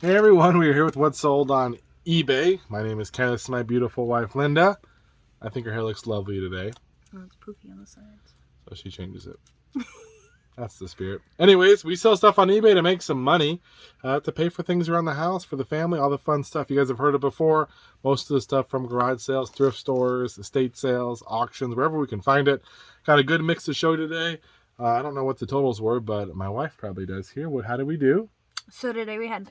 Hey everyone, we are here with what's sold on eBay. My name is Ken. This is my beautiful wife, Linda. I think her hair looks lovely today. Oh, it's poofy on the sides. So she changes it. That's the spirit. Anyways, we sell stuff on eBay to make some money, to pay for things around the house, for the family, all the fun stuff. You guys have heard it before. Most of the stuff from garage sales, thrift stores, estate sales, auctions, wherever we can find it. Got a good mix to show today. I don't know what the totals were, but my wife probably does here. How did we do? So today we had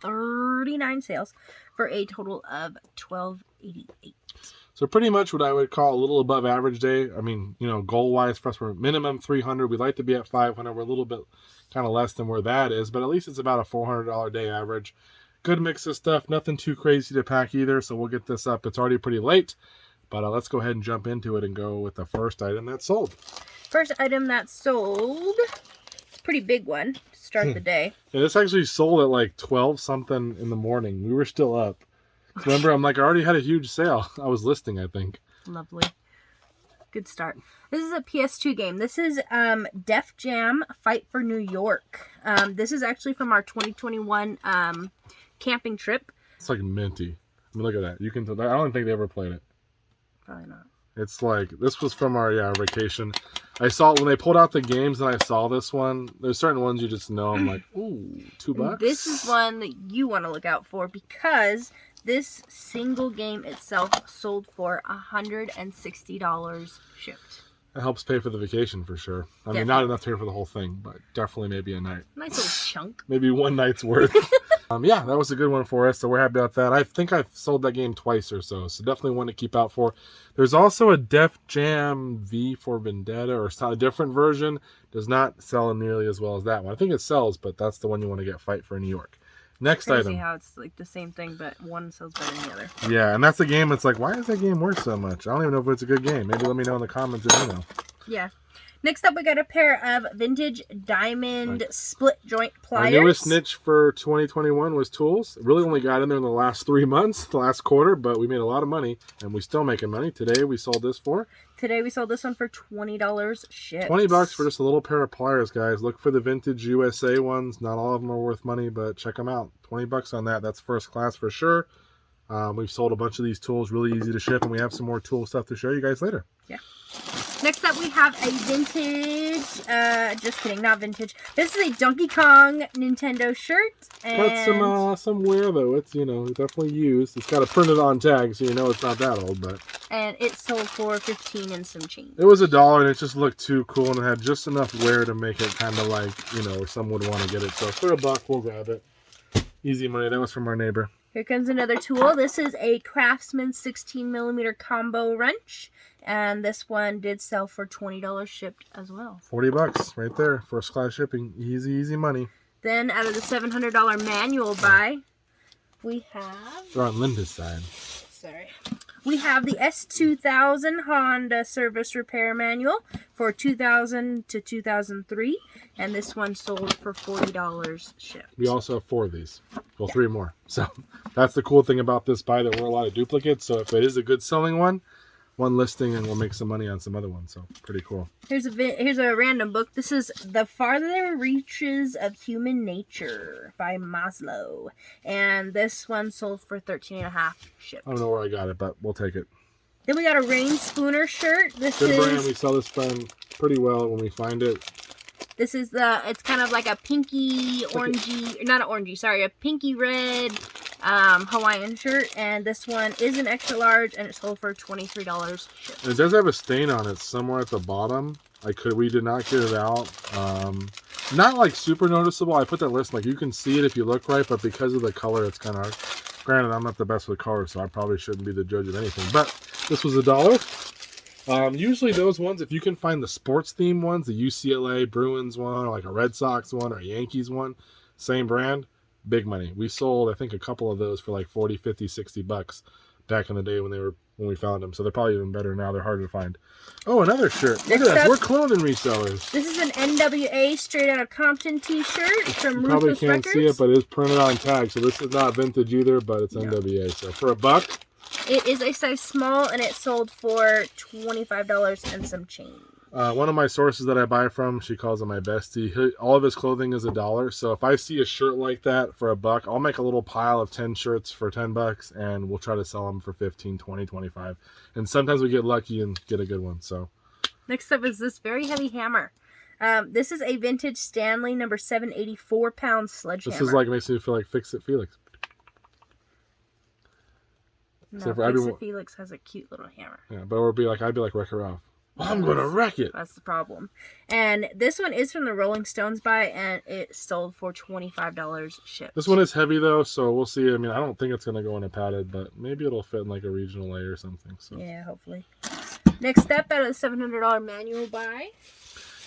39 sales for a total of $12.88. So pretty much what I would call a little above average day. I mean, goal-wise for us, we're minimum 300. We'd like to be at 500. We're a little bit kind of less than where that is, but at least it's about a $400 day average. Good mix of stuff. Nothing too crazy to pack either, so we'll get this up. It's already pretty late, but let's go ahead and jump into it and go with the first item that sold. First item that sold, it's a pretty big one to start the day. Yeah, this actually sold at like 12 something in the morning. We were still up. Remember, I'm like, I already had a huge sale. I was listing, I think. Lovely. Good start. This is a PS2 game. This is Def Jam Fight for New York. This is actually from our 2021 camping trip. It's like minty. I mean, look at that. You can. I don't think they ever played it. Probably not. It's like, this was from our vacation. I saw it when they pulled out the games and I saw this one. There's certain ones you just know. I'm like, ooh, $2. This is one that you want to look out for because this single game itself sold for $160 shipped. It helps pay for the vacation for sure. I mean, not enough to pay for the whole thing, but definitely maybe a night. Nice little chunk. Maybe one night's worth. Yeah, that was a good one for us, so we're happy about that. I think I've sold that game twice or so definitely one to keep out for. There's also a Def Jam V for Vendetta, or a different version. Does not sell nearly as well as that one. I think it sells, but that's the one you want to get, Fight for New York. Next Crazy item. How it's like the same thing, but one sells better than the other. Yeah, and that's a game that's like, why is that game worth so much? I don't even know if it's a good game. Maybe let me know in the comments if you know. Yeah. Next up, we got a pair of vintage diamond split joint pliers. Our newest niche for 2021 was tools. Really only got in there in the last 3 months, the last quarter, but we made a lot of money, and we still making money. Today, we sold this for? Today, we sold this one for $20 shipped. $20 for just a little pair of pliers, guys. Look for the vintage USA ones. Not all of them are worth money, but check them out. $20 on that. That's first class for sure. We've sold a bunch of these tools, really easy to ship, and we have some more tool stuff to show you guys later. Yeah. Next up, we have a vintage, just kidding, not vintage. This is a Donkey Kong Nintendo shirt. And got some wear, though. It's, definitely used. It's got a printed on tag, so you know it's not that old, but. And it sold for $15 and some change. It was $1, and it just looked too cool, and it had just enough wear to make it kind of like, some would want to get it. So for $1, we'll grab it. Easy money. That was from our neighbor. Here comes another tool. This is a Craftsman 16mm combo wrench. And this one did sell for $20 shipped as well. $40 right there. First class shipping. Easy, easy money. Then out of the $700 manual buy, we have... They're on Linda's side. Sorry. We have the S2000 Honda Service Repair Manual for 2000 to 2003. And this one sold for $40 shipped. We also have 4 of these. Well, 3 more. So that's the cool thing about this buy. There were a lot of duplicates. So if it is a good selling one listing and we'll make some money on some other ones. So pretty cool. Here's a random book. This is The Farther Reaches of Human Nature by Maslow. And this one sold for $13.50 shipped. I don't know where I got it, but we'll take it. Then we got a Rain Spooner shirt. This Good is brand. We sell this brand pretty well when we find it. This is it's kind of like a pinky orangey, not an orangey, sorry, a pinky red Hawaiian shirt. And this one is an extra large and it sold for $23 shipped. It does have a stain on it somewhere at the bottom. We did not get it out. Not like super noticeable. I put that list, like you can see it if you look right, but because of the color, it's kind of hard. Granted, I'm not the best with color, so I probably shouldn't be the judge of anything. But this was $1. Usually those ones, if you can find the sports theme ones, the UCLA Bruins one, or like a Red Sox one, or a Yankees one, same brand, big money. We sold, I think, a couple of those for like 40, 50, 60 bucks back in the day when we found them. So they're probably even better now. They're harder to find. Oh, another shirt. Look at that. We're cloning resellers. This is an NWA Straight Outta Compton t-shirt from You probably Ruthless can't Records. see it, but it is printed on tag. So this is not vintage either, but it's NWA. So for $1. It is a size small and it sold for $25 and some change. One of my sources that I buy from, she calls him my bestie. All of his clothing is $1. So if I see a shirt like that for $1, I'll make a little pile of 10 shirts for $10, and we'll try to sell them for 15, 20, 25. And sometimes we get lucky and get a good one. So next up is this very heavy hammer. This is a vintage Stanley number 784 pound sledgehammer. this is like, makes me feel like Fix It Felix. No, Fix It Felix has a cute little hammer. Yeah, but I'd be like Wreck It Ralph. I'm gonna wreck it. That's the problem. And this one is from the Rolling Stones buy, and it sold for $25 shipped. This one is heavy though, so we'll see. I mean, I don't think it's gonna go in a padded, but maybe it'll fit in like a regional A or something. So yeah, hopefully. Next up, out of the $700 manual buy.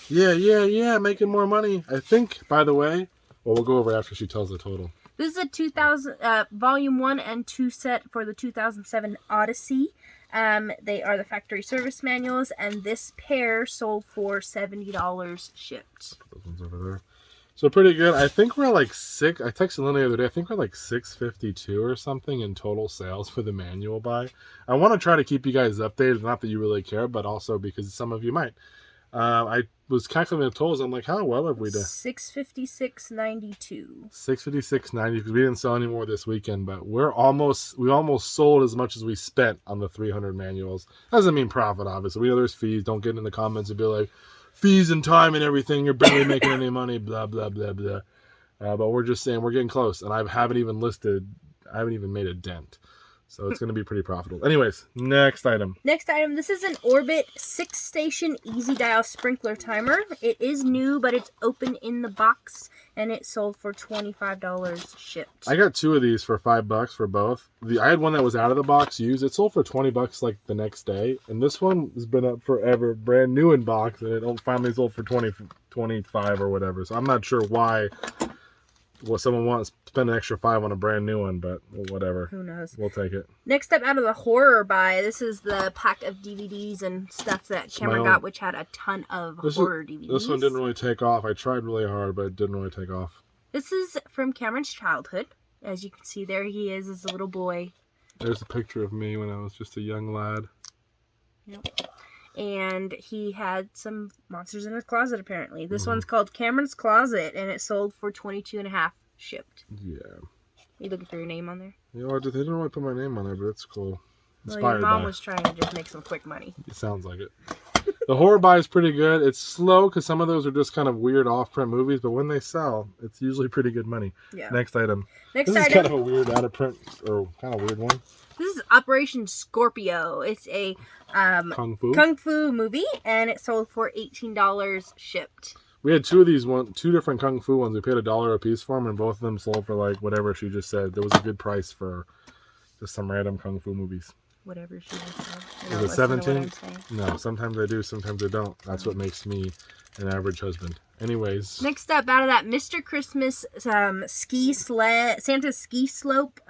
Yeah, making more money. I think, by the way, well, we'll go over after she tells the total. This is a 2000 volume 1 and 2 set for the 2007 Odyssey. They are the factory service manuals, and this pair sold for $70 shipped. Those ones over there. So pretty good. I think we're like I texted Lynn the other day. I think we're like 652 or something in total sales for the manual buy. I want to try to keep you guys updated. Not that you really care, but also because some of you might. I was calculating the totals. I'm like, how well have we done? 656.92. 656.90 because we didn't sell any more this weekend, but we almost sold as much as we spent on the 300 manuals. Doesn't mean profit, obviously. We know there's fees. Don't get in the comments and be like, fees and time and everything. You're barely making any money. Blah blah blah blah. But we're just saying we're getting close, and I haven't even made a dent. So it's going to be pretty profitable. Anyways, next item. Next item, this is an Orbit 6-station easy dial sprinkler timer. It is new, but it's open in the box, and it sold for $25 shipped. I got 2 of these for $5 for both. I had one that was out of the box used. It sold for $20 like the next day, and this one has been up forever, brand new in box, and it finally sold for 25 or whatever. So I'm not sure why. Well, someone wants to spend an extra $5 on a brand new one, but whatever. Who knows? We'll take it. Next up, out of the horror buy, this is the pack of DVDs and stuff that Cameron got, which had a ton of horror DVDs. This one didn't really take off. I tried really hard, but it didn't really take off. This is from Cameron's childhood. As you can see, there he is as a little boy. There's a picture of me when I was just a young lad. Yep. And he had some monsters in his closet, apparently. This one's called Cameron's Closet, and it sold for $22.50 shipped. Yeah. You looking for your name on there? You know, they didn't really put my name on there, but it's cool. Well, your mom was trying to just make some quick money. It sounds like it. The horror buy is pretty good. It's slow because some of those are just kind of weird off-print movies, but when they sell, it's usually pretty good money. Yeah. Next item. This is kind of a weird out-of-print, or kind of weird one. This is Operation Scorpio. It's a Kung Fu movie, and it sold for $18 shipped. We had 2 of these, 2 different Kung Fu ones. We paid $1 a piece for them, and both of them sold for like whatever she just said. There was a good price for just some random Kung Fu movies. Whatever she just said. Is it 17? No, sometimes I do, sometimes I don't. That's what makes me an average husband. Anyways. Next up, out of that Mr. Christmas Santa's ski slope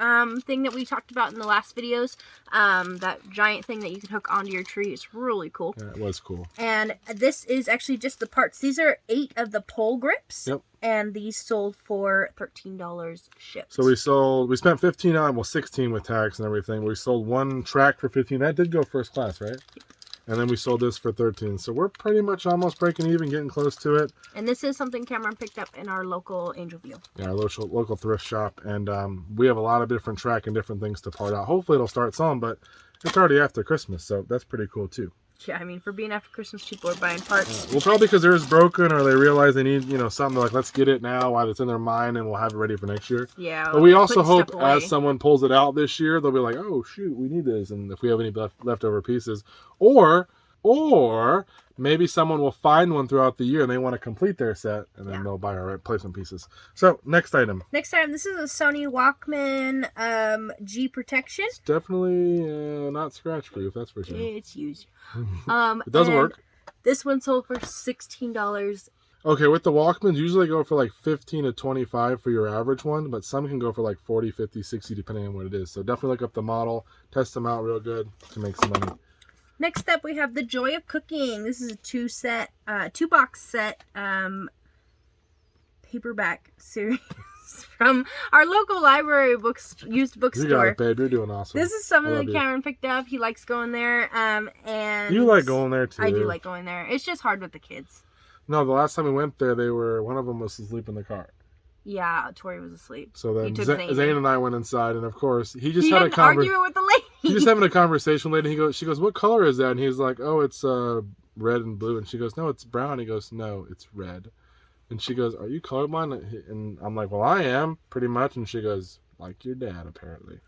thing that we talked about in the last videos. That giant thing that you can hook onto your tree. It's really cool. Yeah, it was cool. And this is actually just the parts. These are 8 of the pole grips. Yep. And these sold for $13 shipped. So we spent $15 on, well, $16 with tax and everything. We sold 1 track for $15. That did go first class, right? Yep. And then we sold this for $13. So we're pretty much almost breaking even, getting close to it. And this is something Cameron picked up in our local Angel View. Yeah, our local thrift shop. And we have a lot of different track and different things to part out. Hopefully it'll start selling, but it's already after Christmas. So that's pretty cool too. Yeah, I mean, for being after Christmas, people are buying parts. Yeah. Well, probably because theirs broken or they realize they need, something like, let's get it now while it's in their mind and we'll have it ready for next year. Yeah. But we also hope as someone pulls it out this year, they'll be like, oh, shoot, we need this. And if we have any leftover pieces. Or maybe someone will find one throughout the year and they want to complete their set and then they'll buy our replacement pieces. So, next item. Next item, this is a Sony Walkman G Protection. It's definitely not scratch proof, that's for sure. It's used. It does work. This one sold for $16. Okay, with the Walkmans, usually go for like 15 to 25 for your average one, but some can go for like 40, 50, 60 depending on what it is. So definitely look up the model, test them out real good to make some money. Next up, we have The Joy of Cooking. This is a 2-box set, paperback series from our local library used bookstore. You got it, babe. You're doing awesome. This is something that Cameron picked up. He likes going there. And you like going there too. I do like going there. It's just hard with the kids. No, the last time we went there, one of them was asleep in the car. Yeah, Tori was asleep. So then Zane and I went inside, and of course he just had an argument with the lady. He's just having a conversation with the lady. She goes, "What color is that?" And he's like, "Oh, it's red and blue." And she goes, "No, it's brown." He goes, "No, it's red." And she goes, "Are you colorblind?" And I'm like, "Well, I am pretty much." And she goes, "Like your dad, apparently."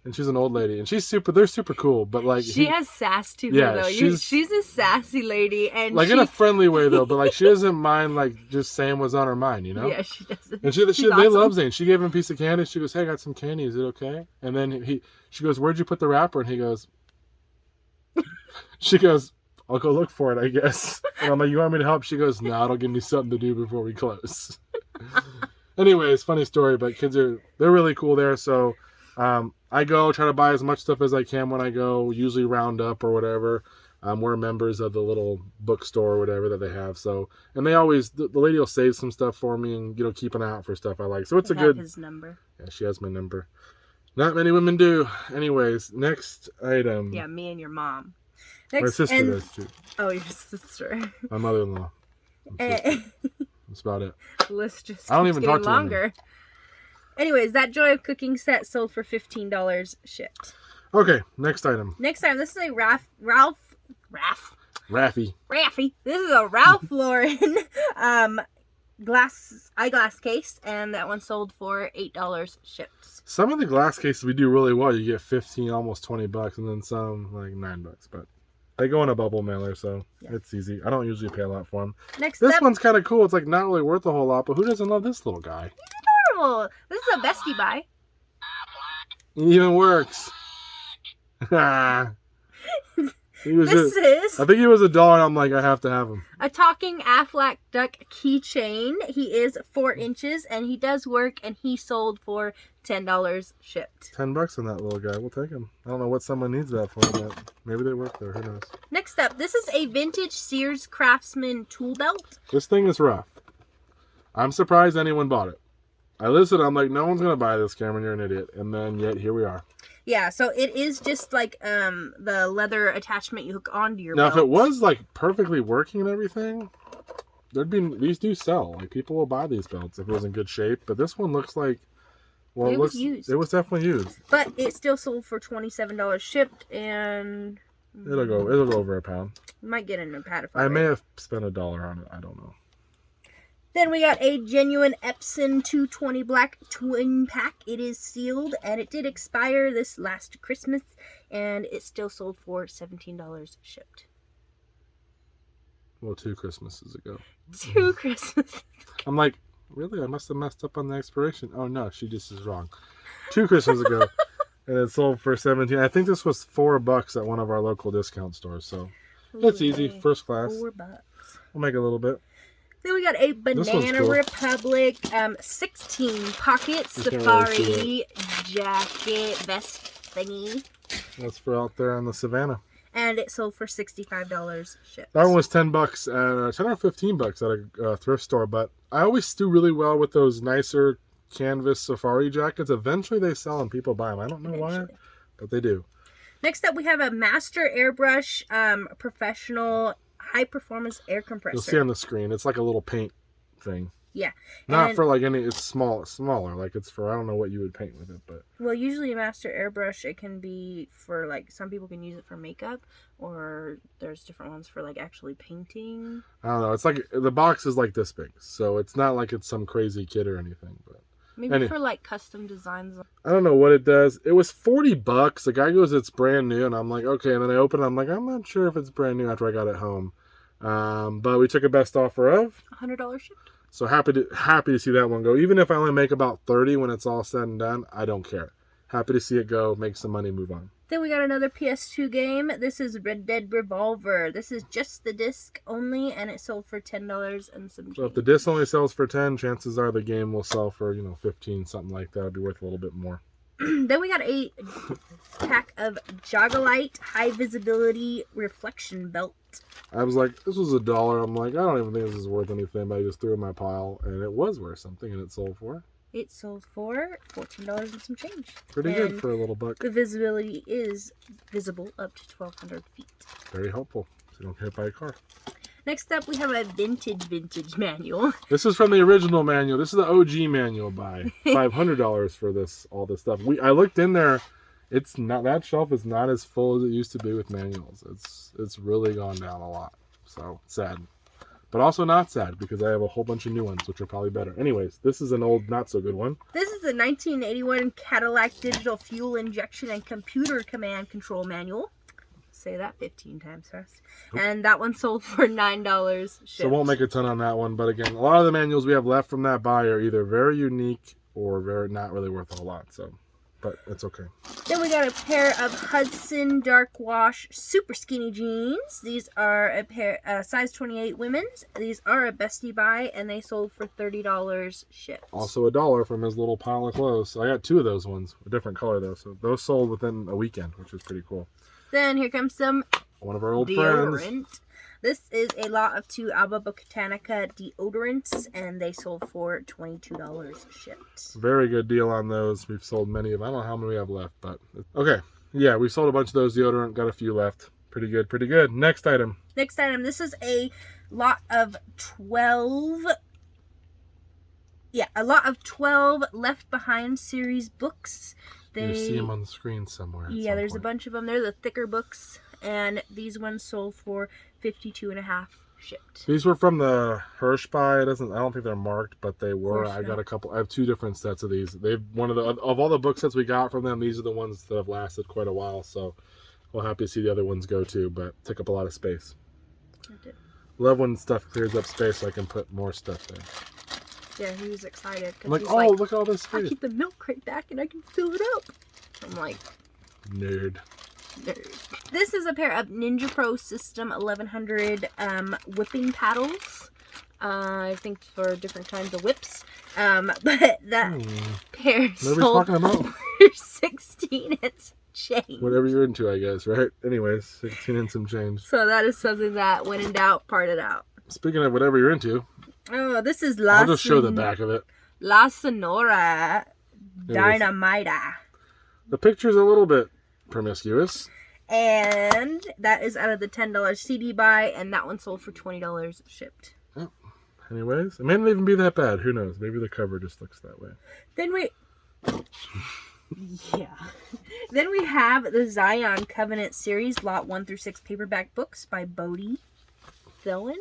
And she's an old lady, and they're super cool, but like she has sass to her though. She's a sassy lady, and like in a friendly way though, but like she doesn't mind like just saying what's on her mind, you know? Yeah, she doesn't. And they love Zane. She gave him a piece of candy. She goes, "Hey, I got some candy. Is it okay?" And then she goes, "Where'd you put the wrapper?" And he goes, she goes, "I'll go look for it, I guess." And I'm like, "You want me to help?" She goes, "No, it'll give me something to do before we close." Anyways, funny story, but they're really cool there. So I go try to buy as much stuff as I can when I go, usually round up or whatever. We're members of the little bookstore or whatever that they have. So, and they always, the lady will save some stuff for me and, keep an eye out for stuff I like. So it's his number. Yeah, she has my number. Not many women do. Anyways, next item. Yeah, me and your mom. My sister does too. Oh, your sister. My mother-in-law. That's about it. The list just I don't even talk to longer. Anyways, that Joy of Cooking set sold for $15 shipped. Okay, next item. This is a Raffy. This is a Ralph Lauren eyeglass case, and that one sold for $8 shipped. Some of the glass cases we do really well. You get 15, almost $20, and then some like $9. But they go in a bubble mailer, so it's easy. I don't usually pay a lot for them. This one's kind of cool. It's like not really worth a whole lot, but who doesn't love this little guy? Adorable. This is a bestie buy. It even works. I think he was $1, and I'm like, I have to have him. A talking Aflac duck keychain. He is 4 inches, and he does work, and he sold for $10 shipped. $10 on that little guy. We'll take him. I don't know what someone needs that for, but maybe they work there. Who knows? Next up, this is a vintage Sears Craftsman tool belt. This thing is rough. I'm surprised anyone bought it. I listened. I'm like, no one's gonna buy this, Cameron. You're an idiot. And then yet here we are. Yeah, so it is just like the leather attachment you hook onto your belt. Now, if it was like perfectly working and everything, these do sell. Like people will buy these belts if it was in good shape. But this one looks like, well, it was used. It was definitely used. But it still sold for $27 shipped, and it'll go over £1. You might get in a pad. I may have spent $1 on it. I don't know. Then we got a genuine Epson 220 black twin pack. It is sealed, and it did expire this last Christmas, and it still sold for $17 shipped. Well, 2 Christmases ago. 2 Christmases ago. I'm like, really? I must have messed up on the expiration. Oh, no, she just is wrong. 2 Christmases ago, and it sold for $17. I think this was $4 at one of our local discount stores, so it's easy. First class. $4. We'll make a little bit. Then we got a Banana cool. Republic 16 pocket safari jacket vest thingy. That's for out there in the savannah. And it sold for $65 shipped. That one was $10 at $10 or $15 at a thrift store. But I always do really well with those nicer canvas safari jackets. Eventually they sell and people buy them. I don't know why, but they do. Next up, we have a Master Airbrush professional high performance air compressor. You'll see on the screen. It's like a little paint thing. Yeah. Not for like any, it's smaller. Like it's for, I don't know what you would paint with it, but. Well, usually a Master Airbrush, it can be for like, some people can use it for makeup, or there's different ones for like actually painting. I don't know. It's like, the box is like this big. So it's not like it's some crazy kit or anything, but. Maybe for like custom designs. I don't know what it does. It was $40. The guy goes, it's brand new. And I'm like, okay. And then I open it. I'm like, I'm not sure if it's brand new after I got it home. But we took a best offer of $100 shipped. So happy to see that one go. Even if I only make about 30 when it's all said and done, I don't care. Happy to see it go, make some money, move on. Then we got another PS2 game. This is Red Dead Revolver. This is just the disc only, and it sold for $10 and some change. So if the disc only sells for 10, chances are the game will sell for 15, something like that. It'll be worth a little bit more. Then we got a pack of Jogalite high visibility reflection belt. I was like, this was $1. I'm like, I don't even think this is worth anything, but I just threw it in my pile, and it was worth something, and it sold for It sold for $14 and some change. Pretty good for a little buck. The visibility is visible up to 1,200 feet. Very helpful, so you don't get hit by a car. Next up, we have a vintage manual. This is from the original manual. This is the OG manual by $500 for all this stuff. I looked in there. It's not, that shelf is not as full as it used to be with manuals. It's really gone down a lot. So sad. But also not sad because I have a whole bunch of new ones, which are probably better. Anyways, this is an old, not so good one. This is the 1981 Cadillac Digital Fuel Injection and Computer Command Control Manual. Say that 15 times fast. And that one sold for $9 shipped. So won't make a ton on that one. But again, a lot of the manuals we have left from that buy are either very unique or very not really worth a whole lot. So, but it's okay. Then we got a pair of Hudson Dark Wash Super Skinny Jeans. These are a pair, size 28 women's. These are a bestie buy, and they sold for $30 shipped. Also $1 from his little pile of clothes. So I got 2 of those ones, a different color though. So those sold within a weekend, which is pretty cool. Then here comes some one of our old deodorant. friends. This is a lot of 2 Alba Botanica deodorants, and they sold for $22 shipped. Very good deal on those. We've sold many of them. I don't know how many we have left, but okay. Yeah, we sold a bunch of those deodorant. Got a few left. Pretty good, pretty good. Next item. Next item. This is a lot of 12. Yeah, a lot of 12 Left Behind series books. You see them on the screen somewhere. Yeah, there's a bunch of them. They're the thicker books, and these ones sold for $52.50 shipped. These were from the Hirsch buy. I don't think they're marked, but they were. I got a couple. I have 2 different sets of these. They've of all the book sets we got from them. These are the ones that have lasted quite a while. So we'll happy to see the other ones go too, but took up a lot of space. Love when stuff clears up space so I can put more stuff there. Yeah, he was excited. I'm like, oh, look at all this space. I keep the milk crate back and I can fill it up. I'm like, nerd. This is a pair of Ninja Pro System 1100 whipping paddles. I think for different kinds of whips. But that pair sold for 16 and some change. Whatever you're into, I guess, right? Anyways, 16 and some change. So that is something that, when in doubt, part it out. Speaking of whatever you're into. Oh, this is I'll just show the back of it. La Sonora Dynamita. The picture's a little bit promiscuous. And that is out of the $10 CD buy, and that one sold for $20 shipped. Oh. Anyways, it may not even be that bad. Who knows? Maybe the cover just looks that way. Then we... yeah. Then we have the Zion Covenant series, lot 1 through 6 paperback books by Bodie Thoen.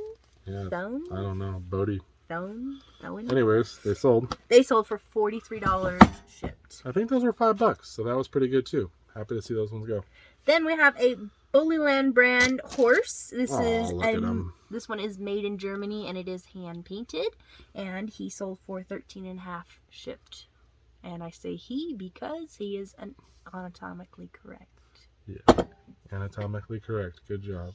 Yeah, Thone? I don't know. Bodie. Thone? Anyways, they sold. They sold for $43 shipped. I think those were $5, so that was pretty good too. Happy to see those ones go. Then we have a Bullyland brand horse. This this one is made in Germany and it is hand painted, and he sold for $13.50 shipped. And I say he because he is anatomically correct. Yeah, anatomically correct. Good job.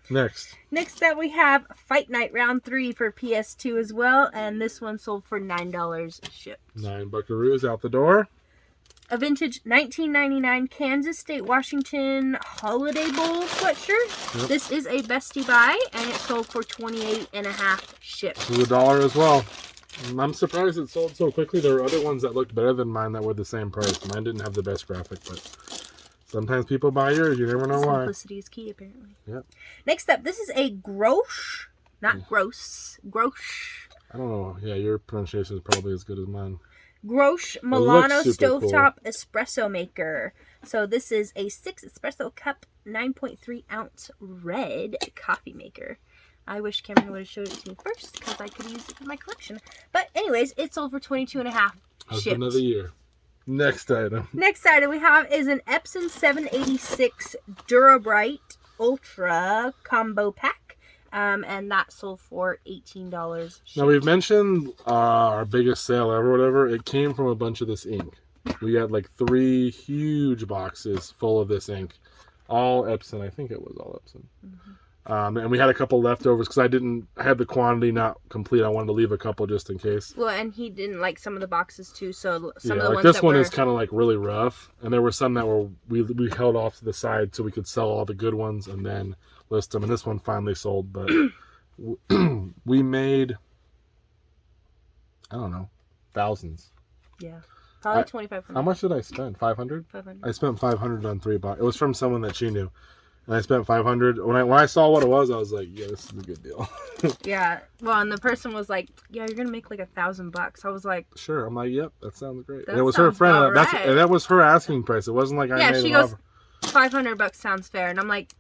Next up we have Fight Night Round 3 for PS2 as well, and this one sold for $9 shipped. 9 buckaroos out the door. A vintage 1999 Kansas State Washington Holiday Bowl sweatshirt. Yep. This is a bestie buy, and it sold for $28.50 shipped. It was $1 as well. I'm surprised it sold so quickly. There were other ones that looked better than mine that were the same price. Mine didn't have the best graphic, but sometimes people buy yours. You never know why. Simplicity is key, apparently. Yep. Next up, this is a Grosh, not gross, Grosh. I don't know. Yeah, your pronunciation is probably as good as mine. Grosh Milano Stovetop cool. Espresso Maker. So this is a 6 espresso cup, 9.3 ounce red coffee maker. I wish Cameron would have showed it to me first because I could use it in my collection. But anyways, it sold for $22.50 Husband of the year. Next item. Next item we have is an Epson 786 Durabright Ultra Combo Pack. And that sold for $18 shipped. Now, we've mentioned our biggest sale ever, whatever. It came from a bunch of this ink. We had like 3 huge boxes full of this ink. All Epson. I think it was all Epson. Mm-hmm. And we had a couple leftovers because I had the quantity not complete. I wanted to leave a couple just in case. Well, and he didn't like some of the boxes too, so some of the like ones this one is kind of like really rough, and there were some that were we held off to the side so we could sell all the good ones and then list them. And this one finally sold, but we made, I don't know, thousands. Yeah. Probably 2,500. How much did I spend? 500? 500. I spent 500 on 3 boxes. It was from someone that she knew. And I spent 500. When I saw what it was, I was like, yeah, this is a good deal. Yeah. Well, and the person was like, yeah, you're going to make like $1,000. I was like, sure. I'm like, yep, that sounds great. That And it was her sounds friend. about right. And that was her asking price. It wasn't like I yeah, made she an goes, offer. $500 sounds fair. And I'm like,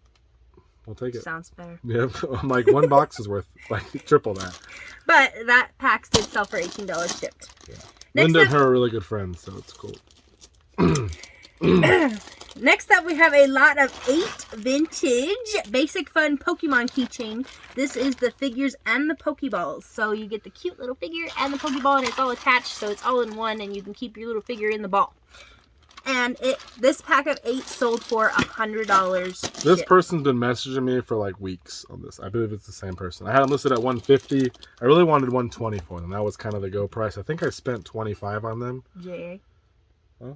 We'll take it. Sounds fair. Yeah, I'm like, 1 box is worth like triple that. But that pack did sell for $18 shipped. Yeah. Next Linda up, and her are really good friends, so it's cool. Next up, we have a lot of 8 vintage Basic Fun Pokemon keychain. This is the figures and the Pokeballs. So you get the cute little figure and the Pokeball, and it's all attached, so it's all in one, and you can keep your little figure in the ball. And this pack of 8 sold for $100. This person's been messaging me for like weeks on this. I believe it's the same person. I had them listed at $150. I really wanted $120 for them. That was kind of the go price. I think I spent $25 on them. JA. Huh?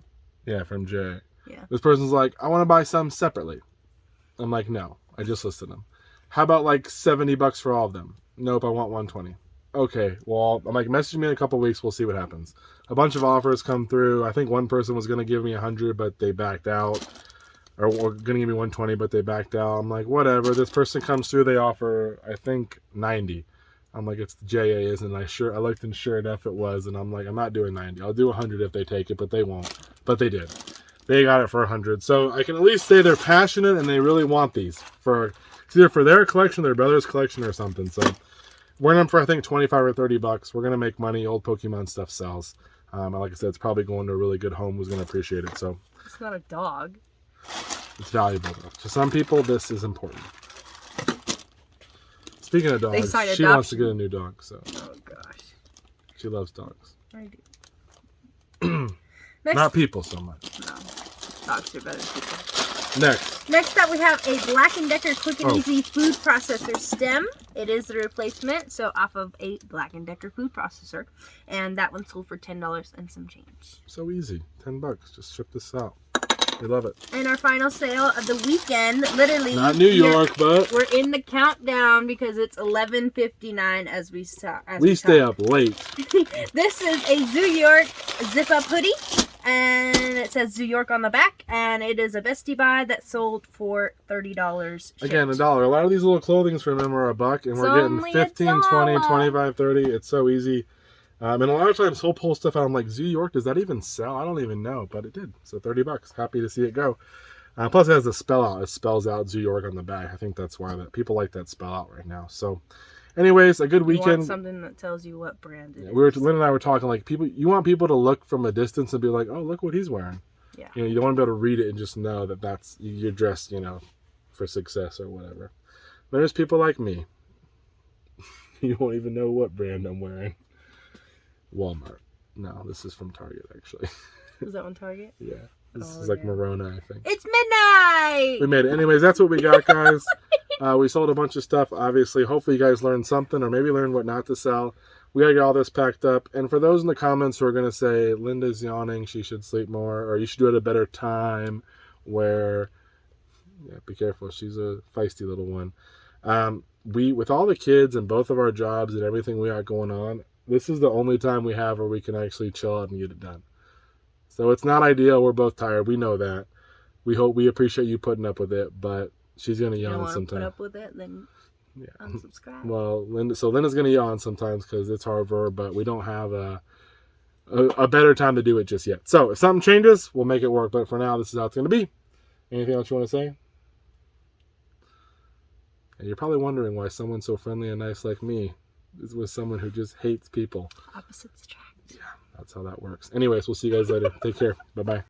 Yeah, from Jay. Yeah. This person's like, I want to buy some separately. I'm like, no, I just listed them. How about like $70 for all of them? Nope, I want $120. Okay, well, I'm like, message me in a couple weeks. We'll see what happens. A bunch of offers come through. I think one person was going to give me $100, but they backed out. Or going to give me $120, but they backed out. I'm like, whatever. This person comes through. They offer, I think, $90. I'm like, it's the JA, isn't it? I looked, and sure enough, it was. And I'm like, I'm not doing $90. I'll do $100 if they take it, but they won't. But they did. They got it for $100. So I can at least say they're passionate and they really want these for either for their collection, their brother's collection, or something. So we're in them for, I think, $25 or $30. We're gonna make money. Old Pokemon stuff sells. And like I said, it's probably going to a really good home who's gonna appreciate it. So It's not a dog. it's valuable though. To some people, this is important. Speaking of dogs, she wants to get a new dog. So Oh gosh. she loves dogs. I do. Not people so much. No. Dogs are better than people. Next up, we have a Black & Decker Quick and Easy food processor stem. It is the replacement, so off of a Black & Decker food processor. And that one sold for $10 and some change. So easy. $10. Just ship this out. We love it. And our final sale of the weekend, literally. Not New York, but we're in the countdown because it's 11:59 as we start. we stay up late. This is a Zoo York zip-up hoodie. And it says Zoo York on the back, and it is a bestie buy that sold for $30. Again, $1. A lot of these little clothings from them are $1, and we're getting 15, 20, 25, 30. It's so easy. And a lot of times he'll pull stuff out. I'm like, Zoo York, does that even sell? I don't even know, but it did. So $30. Happy to see it go. Plus, it has a spell out. It spells out Zoo York on the back. I think that's why people like that spell out right now. So, anyways, a good weekend. Want something that tells you what brand it is. Lynn and I were talking like you want people to look from a distance and be like, oh, look what he's wearing. Yeah. You don't want to be able to read it and just know that that's you're dressed, for success or whatever. There's people like me. You won't even know what brand I'm wearing. Walmart. No, this is from Target actually. Is that on Target? Yeah. This is like Morona, I think. It's midnight! We made it. Anyways, that's what we got, guys. We sold a bunch of stuff, obviously. Hopefully you guys learned something or maybe learned what not to sell. We got to get all this packed up. And for those in the comments who are going to say, Linda's yawning, she should sleep more, or you should do it at a better time, where, be careful, she's a feisty little one. With all the kids and both of our jobs and everything we got going on, this is the only time we have where we can actually chill out and get it done. So it's not ideal. We're both tired. We know that. We appreciate you putting up with it, but she's going to yawn sometimes. Put up with it, then unsubscribe. Well, Linda's going to yawn sometimes because it's hard for her, but we don't have a better time to do it just yet. So if something changes, we'll make it work. But for now, this is how it's going to be. Anything else you want to say? And you're probably wondering why someone so friendly and nice like me is with someone who just hates people. Opposites attract. Yeah, that's how that works. Anyways, we'll see you guys later. Take care. Bye-bye.